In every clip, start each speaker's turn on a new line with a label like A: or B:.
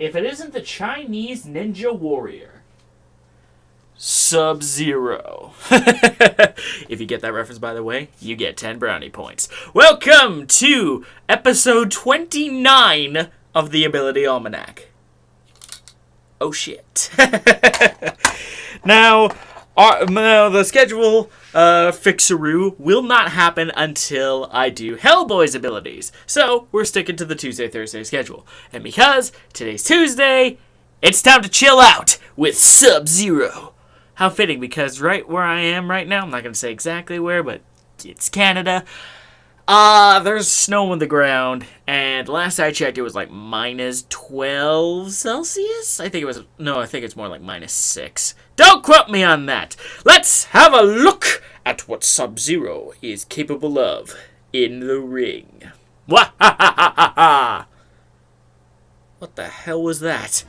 A: if it isn't the Chinese Ninja Warrior, Sub-Zero. If you get that reference, by the way, you get 10 brownie points. Welcome to episode 29 of the Ability Almanac. Oh shit. Now, the schedule fixaroo will not happen until I do Hellboy's abilities. So, we're sticking to the Tuesday-Thursday schedule. And because today's Tuesday, it's time to chill out with Sub-Zero. How fitting, because right where I am right now, I'm not going to say exactly where, but it's Canada. There's snow on the ground, and last I checked, it was like minus 12 Celsius? I think it's more like minus 6. Don't quote me on that. Let's have a look at what Sub-Zero is capable of in the ring. Wah-ha-ha-ha-ha! What the hell was that?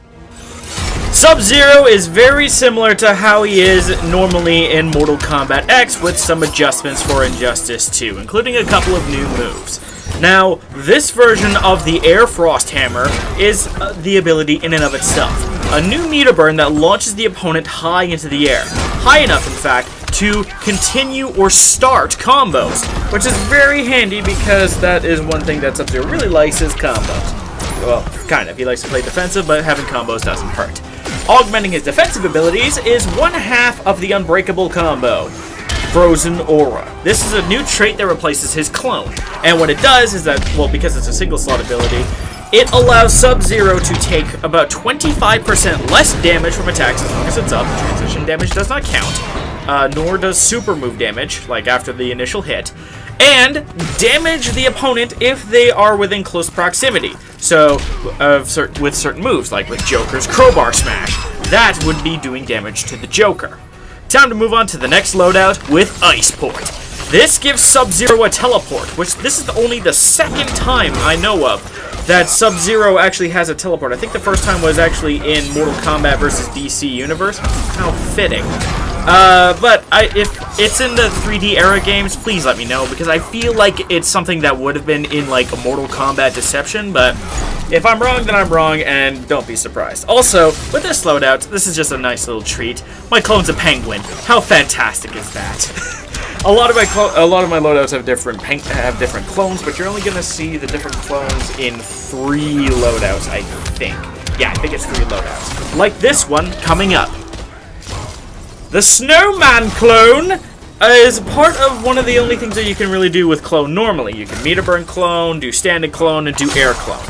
A: Sub-Zero is very similar to how he is normally in Mortal Kombat X, with some adjustments for Injustice 2, including a couple of new moves. Now, this version of the Air Frost Hammer is the ability in and of itself. A new meter burn that launches the opponent high into the air. High enough, in fact, to continue or start combos, which is very handy because that is one thing that Sub-Zero really likes, is combos. Well, kind of. He likes to play defensive, but having combos doesn't hurt. Augmenting his defensive abilities is one half of the Unbreakable combo, Frozen Aura. This is a new trait that replaces his clone, and what it does is that, well, because it's a single slot ability, it allows Sub-Zero to take about 25% less damage from attacks as long as it's up. Transition damage does not count, nor does super move damage, like after the initial hit, and damage the opponent if they are within close proximity. So, with certain moves, like with Joker's Crowbar Smash, that would be doing damage to the Joker. Time to move on to the next loadout with Iceport. This gives Sub-Zero a teleport, which this is only the second time I know of that Sub-Zero actually has a teleport. I think the first time was actually in Mortal Kombat vs. DC Universe. How fitting. But if it's in the 3D era games, please let me know, because I feel like it's something that would have been in, like, a Mortal Kombat Deception, but if I'm wrong, then I'm wrong, and don't be surprised. Also, with this loadout, this is just a nice little treat. My clone's a penguin. How fantastic is that? A lot of my loadouts have different clones, but you're only going to see the different clones in 3 loadouts, I think. Yeah, I think it's 3 loadouts. Like this one coming up. The Snowman clone is part of one of the only things that you can really do with clone normally. You can meter burn clone, do standing clone, and do air clone.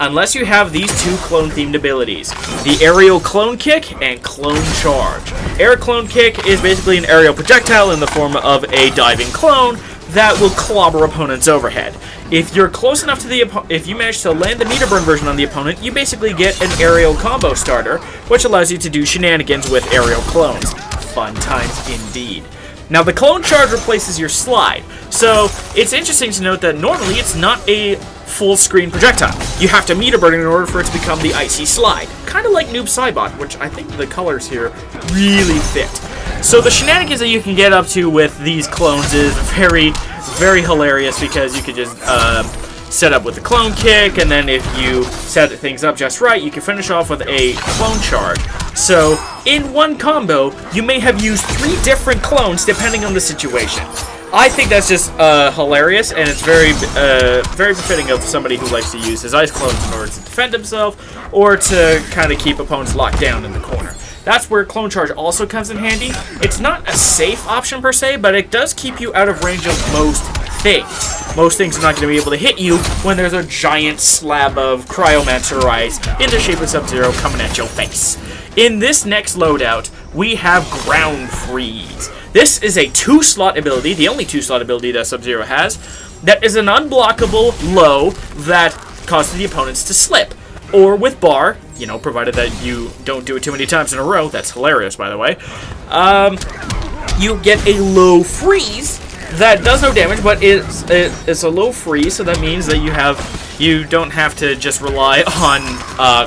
A: Unless you have these 2 clone-themed abilities, the aerial clone kick and clone charge. Air clone kick is basically an aerial projectile in the form of a diving clone that will clobber opponents overhead. If you're close enough to if you manage to land the meter burn version on the opponent, you basically get an aerial combo starter, which allows you to do shenanigans with aerial clones. Fun times indeed. Now, the clone charge replaces your slide, so it's interesting to note that normally it's not a full screen projectile. You have to meter burn in order for it to become the icy slide, kind of like Noob Saibot, which I think the colors here really fit. So the shenanigans that you can get up to with these clones is very, very hilarious, because you could just set up with the clone kick, and then if you set things up just right, you can finish off with a clone charge. So, in one combo, you may have used 3 different clones depending on the situation. I think that's just hilarious, and it's very befitting of somebody who likes to use his ice clones in order to defend himself, or to kind of keep opponents locked down in the corner. That's where Clone Charge also comes in handy. It's not a safe option per se, but it does keep you out of range of most things. Most things are not going to be able to hit you when there's a giant slab of Cryomancer Ice in the shape of Sub-Zero coming at your face. In this next loadout, we have Ground Freeze. This is a 2-slot ability, the only 2-slot ability that Sub-Zero has, that is an unblockable low that causes the opponents to slip. Or with bar, you know, provided that you don't do it too many times in a row. That's hilarious, by the way. You get a low freeze that does no damage, but it's a low freeze, so that means that you don't have to just rely on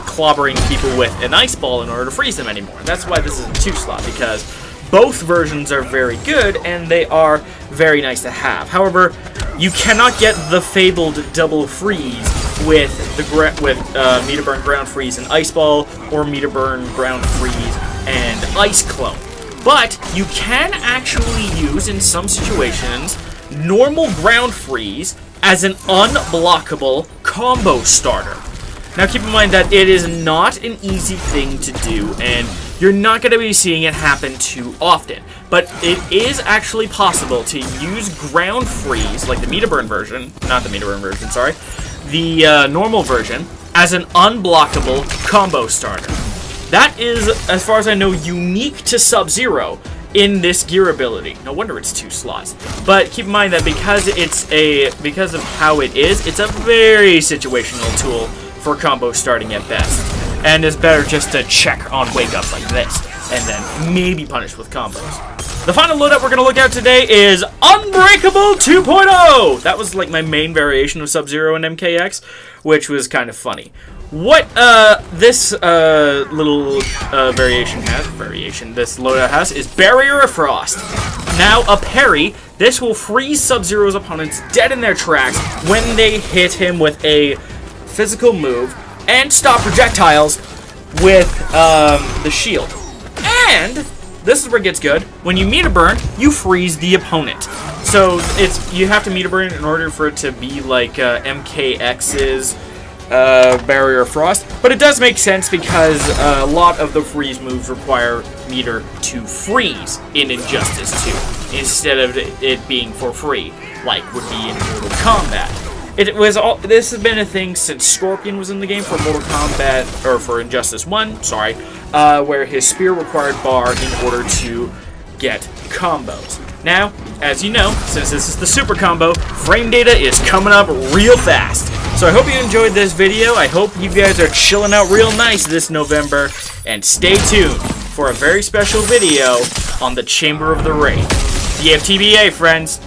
A: clobbering people with an ice ball in order to freeze them anymore. That's why this is a 2-slot, because both versions are very good, and they are very nice to have. However, you cannot get the fabled double freeze with Meter Burn, Ground Freeze, and Ice Ball, or Meter Burn, Ground Freeze, and Ice Clone. But you can actually use, in some situations, normal Ground Freeze as an unblockable combo starter. Now keep in mind that it is not an easy thing to do, and you're not going to be seeing it happen too often. But it is actually possible to use Ground Freeze, like the Meter Burn version, not the Meter Burn version, sorry, the normal version, as an unblockable combo starter. That is, as far as I know, unique to Sub-Zero in this gear ability. No wonder it's 2 slots. But keep in mind that because of how it is, it's a very situational tool for combo starting at best. And it's better just to check on wake-ups like this, and then maybe punish with combos. The final loadout we're going to look at today is Unbreakable 2.0! That was like my main variation of Sub-Zero and MKX, which was kind of funny. What this little this loadout has is Barrier of Frost. Now a parry, this will freeze Sub-Zero's opponents dead in their tracks when they hit him with a physical move, and stop projectiles with the shield. And this is where it gets good. When you Meter Burn, you freeze the opponent. So you have to Meter Burn in order for it to be like MKX's Barrier of Frost, but it does make sense because a lot of the freeze moves require Meter to freeze in Injustice 2 instead of it being for free, like would be in Mortal Kombat. This has been a thing since Scorpion was in the game for Mortal Kombat, or for Injustice 1, sorry, where his spear required bar in order to get combos. Now, as you know, since this is the super combo, frame data is coming up real fast. So I hope you enjoyed this video. I hope you guys are chilling out real nice this November. And stay tuned for a very special video on the Chamber of the Ring. DFTBA, friends.